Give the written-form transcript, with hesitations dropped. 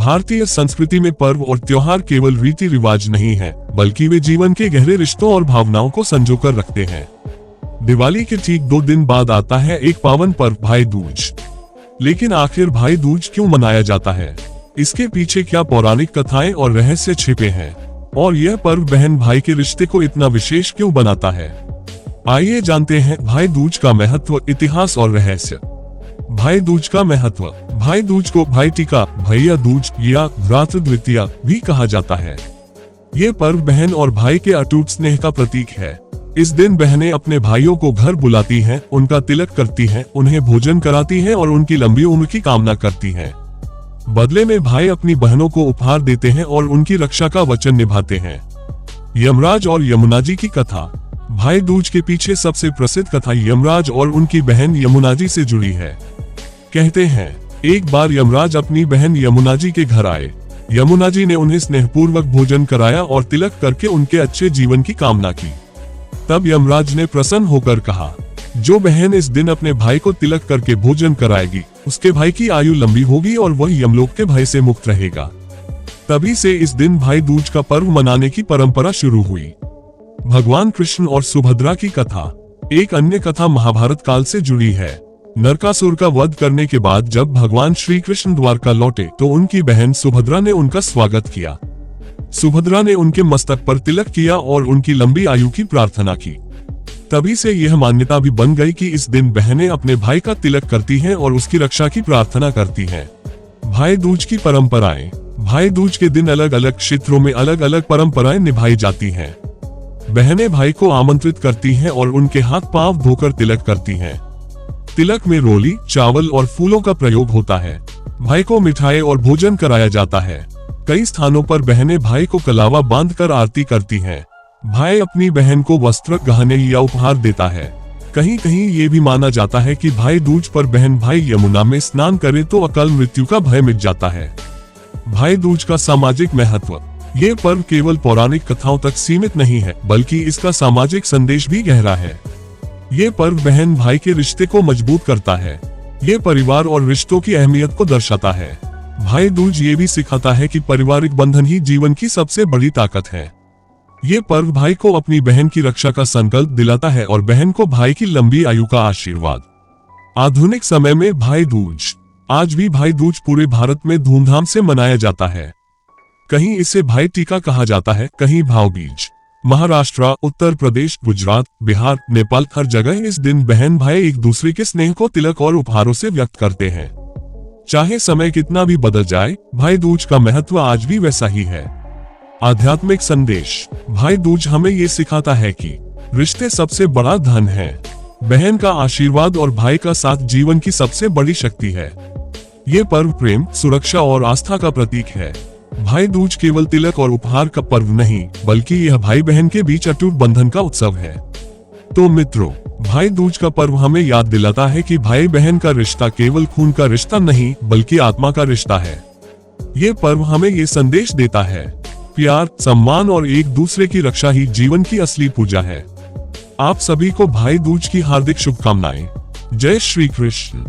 भारतीय संस्कृति में पर्व और त्योहार केवल रीति रिवाज नहीं है, बल्कि वे जीवन के गहरे रिश्तों और भावनाओं को संजोकर रखते हैं। दिवाली के ठीक 2 दिन बाद आता है एक पावन पर्व भाई दूज। लेकिन आखिर भाई दूज क्यों मनाया जाता है? इसके पीछे क्या पौराणिक कथाएं और रहस्य छिपे हैं? और यह पर्व बहन भाई के रिश्ते को इतना विशेष क्यों बनाता है? आइए जानते हैं भाई दूज का महत्व, इतिहास और रहस्य। भाई दूज का महत्व। भाई दूज को भाई टीका, भैया दूज या भ्रातृ द्वितीया भी कहा जाता है। ये पर्व बहन और भाई के अटूट स्नेह का प्रतीक है। इस दिन बहनें अपने भाइयों को घर बुलाती हैं, उनका तिलक करती हैं, उन्हें भोजन कराती हैं और उनकी लंबी उम्र की कामना करती हैं। बदले में भाई अपनी बहनों को उपहार देते हैं और उनकी रक्षा का वचन निभाते हैं। यमराज और यमुना जी की कथा। भाई दूज के पीछे सबसे प्रसिद्ध कथा यमराज और उनकी बहन यमुना जी से जुड़ी है। कहते हैं एक बार यमराज अपनी बहन यमुना जी के घर आए। यमुना जी ने उन्हें स्नेहपूर्वक भोजन कराया और तिलक करके उनके अच्छे जीवन की कामना की। तब यमराज ने प्रसन्न होकर कहा, जो बहन इस दिन अपने भाई को तिलक करके भोजन कराएगी, उसके भाई की आयु लंबी होगी और वह यमलोक के भय से मुक्त रहेगा। तभी से इस दिन भाई दूज का पर्व मनाने की परंपरा शुरू हुई। भगवान कृष्ण और सुभद्रा की कथा। एक अन्य कथा महाभारत काल से जुड़ी है। नरकासुर का वध करने के बाद जब भगवान श्री कृष्ण द्वारका लौटे तो उनकी बहन सुभद्रा ने उनका स्वागत किया। सुभद्रा ने उनके मस्तक पर तिलक किया और उनकी लंबी आयु की प्रार्थना की। तभी से यह मान्यता भी बन गई कि इस दिन बहनें अपने भाई का तिलक करती हैं और उसकी रक्षा की प्रार्थना करती हैं। भाई दूज की परंपराएं। भाई दूज के दिन अलग अलग क्षेत्रों में अलग अलग परंपराएं निभाई जाती हैं। बहनें भाई को आमंत्रित करती हैं और उनके हाथ पांव धोकर तिलक करती हैं। तिलक में रोली, चावल और फूलों का प्रयोग होता है। भाई को मिठाई और भोजन कराया जाता है। कई स्थानों पर बहनें भाई को कलावा बांधकर आरती करती हैं। भाई अपनी बहन को वस्त्र, गहने या उपहार देता है। कहीं कहीं ये भी माना जाता है कि भाई दूज पर बहन भाई यमुना में स्नान करे तो अकाल मृत्यु का भय मिट जाता है। भाई दूज का सामाजिक महत्व। ये पर्व केवल पौराणिक कथाओं तक सीमित नहीं है, बल्कि इसका सामाजिक संदेश भी गहरा है। ये पर्व बहन भाई के रिश्ते को मजबूत करता है। ये परिवार और रिश्तों की अहमियत को दर्शाता है। भाई दूज ये भी सिखाता है कि पारिवारिक बंधन ही जीवन की सबसे बड़ी ताकत है। ये पर्व भाई को अपनी बहन की रक्षा का संकल्प दिलाता है और बहन को भाई की लंबी आयु का आशीर्वाद। आधुनिक समय में भाई दूज। आज भी भाई दूज पूरे भारत में धूमधाम से मनाया जाता है। कहीं इसे भाई टीका कहा जाता है, कहीं भावबीज। महाराष्ट्र, उत्तर प्रदेश, गुजरात, बिहार, नेपाल, हर जगह इस दिन बहन भाई एक दूसरे के स्नेह को तिलक और उपहारों से व्यक्त करते हैं। चाहे समय कितना भी बदल जाए, भाई दूज का महत्व आज भी वैसा ही है। आध्यात्मिक संदेश। भाई दूज हमें ये सिखाता है कि रिश्ते सबसे बड़ा धन है। बहन का आशीर्वाद और भाई का साथ जीवन की सबसे बड़ी शक्ति है। ये पर्व प्रेम, सुरक्षा और आस्था का प्रतीक है। भाई दूज केवल तिलक और उपहार का पर्व नहीं, बल्कि यह भाई बहन के बीच अटूट बंधन का उत्सव है। तो मित्रों, भाई दूज का पर्व हमें याद दिलाता है कि भाई बहन का रिश्ता केवल खून का रिश्ता नहीं, बल्कि आत्मा का रिश्ता है। ये पर्व हमें ये संदेश देता है, प्यार, सम्मान और एक दूसरे की रक्षा ही जीवन की असली पूजा है। आप सभी को भाई दूज की हार्दिक शुभकामनाएं। जय श्री कृष्ण।